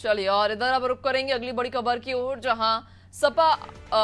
चलिए और इधर अब रुक करेंगे अगली बड़ी खबर की ओर, जहां सपा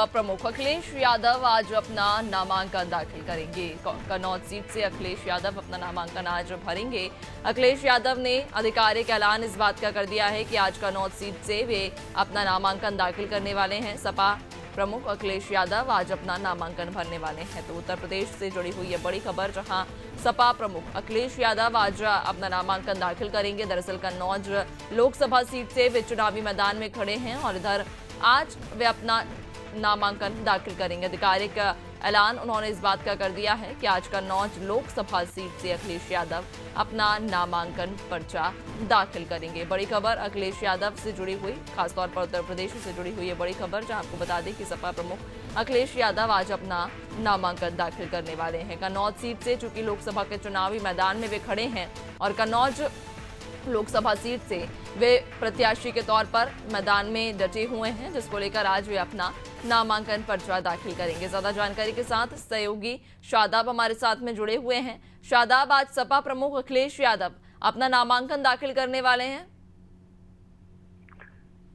प्रमुख अखिलेश यादव आज अपना नामांकन दाखिल करेंगे। कन्नौज सीट से अखिलेश यादव अपना नामांकन आज भरेंगे। अखिलेश यादव ने आधिकारिक ऐलान इस बात का कर दिया है कि आज कन्नौज सीट से वे अपना नामांकन दाखिल करने वाले हैं। सपा प्रमुख अखिलेश यादव आज अपना नामांकन भरने वाले हैं। तो उत्तर प्रदेश से जुड़ी हुई है बड़ी खबर, जहां सपा प्रमुख अखिलेश यादव आज अपना नामांकन दाखिल करेंगे। दरअसल कन्नौज लोकसभा सीट से वे चुनावी मैदान में खड़े हैं और इधर आज वे अपना नामांकन दाखिल करेंगे। आधिकारिक ऐलान उन्होंने इस बात का कर दिया है कि आज कन्नौज लोकसभा सीट से अखिलेश यादव अपना नामांकन पर्चा दाखिल करेंगे। बड़ी खबर अखिलेश यादव से जुड़ी हुई, खासतौर पर उत्तर प्रदेश से जुड़ी हुई है बड़ी खबर, जहां आपको बता दें कि सपा प्रमुख अखिलेश यादव आज अपना नामांकन दाखिल करने वाले हैं। कन्नौज सीट से चूंकि लोकसभा के चुनावी मैदान में वे खड़े हैं और कन्नौज लोकसभा सीट से वे प्रत्याशी के तौर पर मैदान में डटे हुए हैं, जिसको लेकर आज वे अपना नामांकन पर्चा दाखिल करेंगे। ज्यादा जानकारी के साथ सहयोगी शादाब हमारे साथ में जुड़े हुए हैं। शादाब, आज सपा प्रमुख अखिलेश यादव अपना नामांकन दाखिल करने वाले हैं।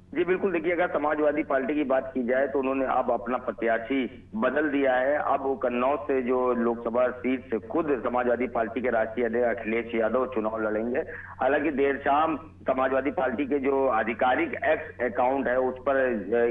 जी बिल्कुल, देखिए अगर समाजवादी पार्टी की बात की जाए तो उन्होंने अब अपना प्रत्याशी बदल दिया है। अब वो कन्नौज से जो लोकसभा सीट से खुद समाजवादी पार्टी के राष्ट्रीय अध्यक्ष अखिलेश यादव चुनाव लड़ेंगे। हालांकि देर शाम समाजवादी पार्टी के जो आधिकारिक एक्स अकाउंट है उस पर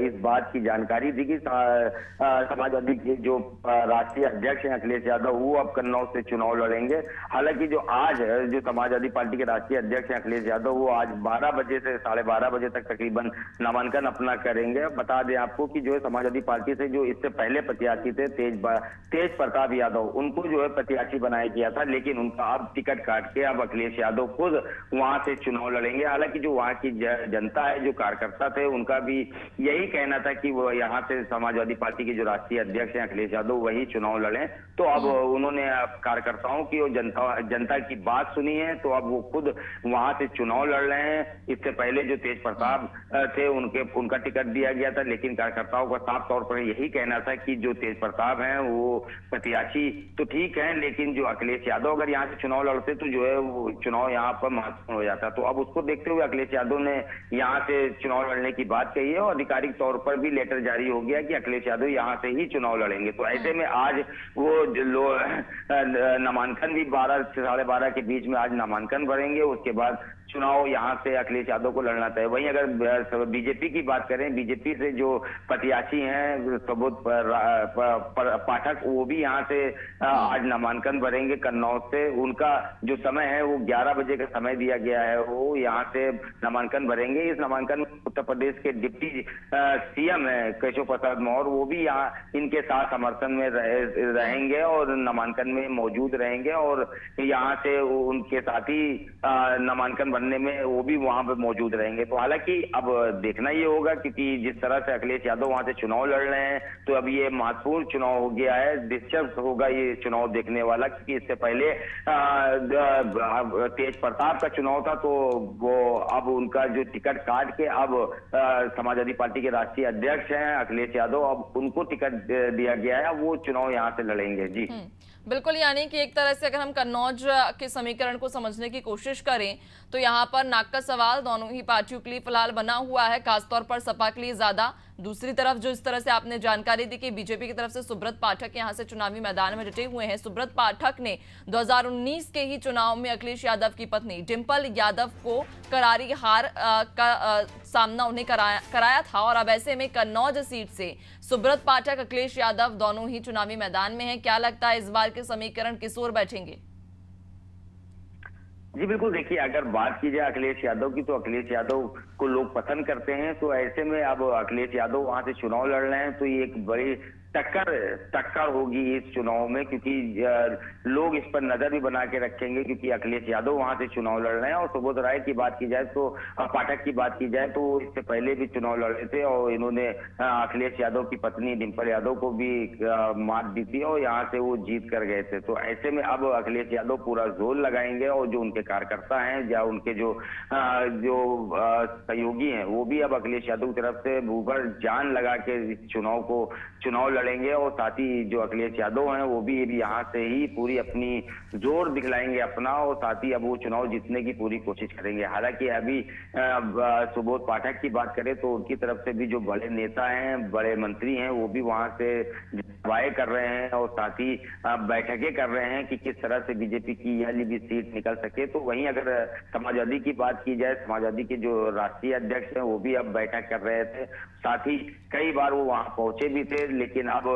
इस बात की जानकारी दी कि समाजवादी के जो राष्ट्रीय अध्यक्ष हैं अखिलेश यादव वो अब कन्नौज से चुनाव लड़ेंगे। हालांकि जो आज जो समाजवादी पार्टी के राष्ट्रीय अध्यक्ष हैं अखिलेश यादव वो आज 12 बजे से 12:30 बजे तक तकरीबन नामांकन अपना करेंगे। बता दें आपको कि जो है समाजवादी पार्टी से जो इससे पहले प्रत्याशी थे तेज प्रताप यादव, उनको जो है प्रत्याशी बनाया गया था, लेकिन उनका अब टिकट काट के अब अखिलेश यादव खुद वहां से चुनाव लड़ेंगे। हालांकि जो वहां की जनता है, जो कार्यकर्ता थे, उनका भी यही कहना था कि वो यहाँ से समाजवादी पार्टी के जो राष्ट्रीय अध्यक्ष हैं अखिलेश यादव वही चुनाव लड़े। तो अब उन्होंने कार्यकर्ताओं की और जनता की बात सुनी है, तो अब वो खुद वहां से चुनाव लड़ रहे हैं। इससे पहले जो तेज प्रताप थे उनका टिकट दिया गया था, लेकिन कार्यकर्ताओं का साफ तौर पर यही कहना था कि जो तेज प्रताप हैं वो प्रत्याशी तो ठीक है, लेकिन जो अखिलेश यादव अगर यहाँ से चुनाव लड़ते तो जो है वो चुनाव यहाँ पर महत्वपूर्ण हो जाता। तो अब उसको देखते हुए अखिलेश यादव ने यहाँ से चुनाव लड़ने की बात कही है और आधिकारिक तौर पर भी लेटर जारी हो गया कि अखिलेश यादव यहाँ से ही चुनाव लड़ेंगे। तो ऐसे में आज वो नामांकन भी 12 से 12:30 के बीच में आज नामांकन भरेंगे। उसके बाद चुनाव यहाँ से अखिलेश यादव को लड़ना तय। वहीं अगर बीजेपी की बात करें, बीजेपी से जो प्रत्याशी हैं सुबोध पाठक, वो भी यहाँ से आज नामांकन भरेंगे कन्नौज से। उनका जो समय है वो 11 बजे का समय दिया गया है, वो यहाँ से नामांकन भरेंगे। इस नामांकन में उत्तर प्रदेश के डिप्टी सीएम है केशव प्रसाद मौर्य, वो भी यहाँ इनके साथ समर्थन में रहेंगे और नामांकन में मौजूद रहेंगे और यहाँ से उनके साथ ही नामांकन बनने में वो भी वहां पे मौजूद रहेंगे। तो हालांकि अब देखना ये होगा, क्योंकि जिस तरह से अखिलेश यादव वहां से चुनाव लड़ रहे हैं तो अब ये महत्वपूर्ण चुनाव हो गया है। दिलचस्प होगा ये चुनाव देखने वाला, क्योंकि इससे पहले तेज प्रताप का चुनाव था, तो वो अब उनका जो टिकट काट के अब समाजवादी पार्टी के राष्ट्रीय अध्यक्ष हैं अखिलेश यादव, अब उनको टिकट दिया गया है, वो चुनाव यहाँ से लड़ेंगे। जी बिल्कुल, यानी कि एक तरह से अगर हम कन्नौज के समीकरण को समझने की कोशिश करें तो यहाँ पर नाक का सवाल दोनों ही पार्टियों के लिए फिलहाल बना हुआ है, खासतौर पर सपा के लिए ज्यादा। दूसरी तरफ जो इस तरह से आपने जानकारी दी कि बीजेपी की तरफ से सुब्रत पाठक यहाँ से चुनावी मैदान में डटे हुए हैं। सुब्रत पाठक ने 2019 के ही चुनाव में अखिलेश यादव की पत्नी डिंपल यादव को करारी हार का सामना उन्हें कराया था और अब ऐसे में कन्नौज सीट से सुब्रत पाठक अखिलेश यादव दोनों ही चुनावी मैदान में हैं। क्या लगता है इस बार के समीकरण किस ओर बैठेंगे? जी बिल्कुल, देखिए अगर बात की जाए अखिलेश यादव की, तो अखिलेश यादव को लोग पसंद करते हैं। तो ऐसे में अब अखिलेश यादव वहां से चुनाव लड़ रहे हैं तो ये एक बड़ी टक्कर होगी इस चुनाव में, क्योंकि लोग इस पर नजर भी बना के रखेंगे, क्योंकि अखिलेश यादव वहां से चुनाव लड़ रहे हैं। और सुबोध राय की बात की जाए तो पाठक की बात की जाए तो इससे पहले भी चुनाव लड़ रहे थे और इन्होंने अखिलेश यादव की पत्नी डिंपल यादव को भी मात दी थी और यहाँ से वो जीत कर गए थे। तो ऐसे में अब अखिलेश यादव पूरा जोर लगाएंगे और जो उनके कार्यकर्ता हैं या उनके जो सहयोगी हैं वो भी अब अखिलेश यादव की तरफ से भूभर जान लगा के इस चुनाव लड़ लड़ेंगे और साथ ही जो अखिलेश यादव हैं वो भी यहाँ से ही पूरी अपनी जोर दिखलाएंगे अपना, और साथ ही अब वो चुनाव जीतने की पूरी कोशिश करेंगे। हालांकि अभी सुबोध पाठक की बात करें तो उनकी तरफ से भी जो बड़े नेता हैं, बड़े मंत्री हैं, वो भी वहां से सभाएं कर रहे हैं और साथ ही बैठकें कर रहे हैं कि किस तरह से बीजेपी की यह भी सीट निकल सके। तो वहीं अगर समाजवादी की बात की जाए, समाजवादी के जो राष्ट्रीय अध्यक्ष हैं वो भी अब बैठक कर रहे थे, साथ ही कई बार वो वहां पहुंचे भी थे। लेकिन अब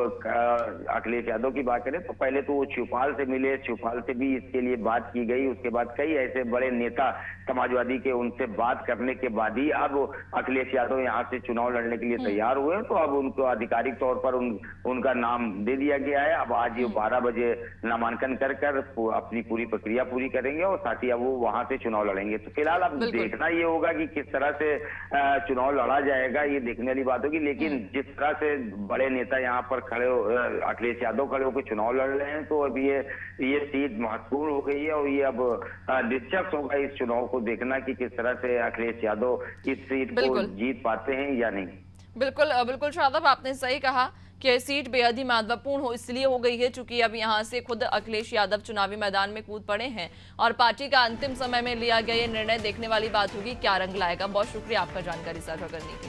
अखिलेश यादव की बात करें तो पहले तो वो शिवपाल से मिले, शिवपाल से भी इसके लिए बात की गई, उसके बाद कई ऐसे बड़े नेता समाजवादी के, उनसे बात करने के बाद ही अब अखिलेश यादव यहाँ से चुनाव लड़ने के लिए तैयार हुए। तो अब उनको आधिकारिक तौर पर उनका नाम दे दिया गया है। अब आज ये 12 बजे नामांकन कर अपनी पूरी प्रक्रिया पूरी करेंगे और साथ ही अब वो वहां से चुनाव लड़ेंगे। तो फिलहाल अब देखना ये होगा कि किस तरह से चुनाव लड़ा जाएगा, ये देखने वाली बात होगी। लेकिन जिस तरह से बड़े नेता यहाँ पर खड़े हो, अखिलेश यादव खड़े होकर चुनाव लड़ रहे हैं, तो अब ये सीट महत्वपूर्ण हो गई है और ये अब दिलचस्प होगा इस चुनाव को देखना कि किस तरह से अखिलेश यादव इस सीट को जीत पाते हैं या नहीं। बिल्कुल शादाब, आपने सही कहा कि सीट बेहद ही महत्वपूर्ण हो इसलिए हो गई है चूंकि अब यहां से खुद अखिलेश यादव चुनावी मैदान में कूद पड़े हैं और पार्टी का अंतिम समय में लिया गया ये निर्णय देखने वाली बात होगी क्या रंग लाएगा। बहुत शुक्रिया आपका जानकारी साझा करने की।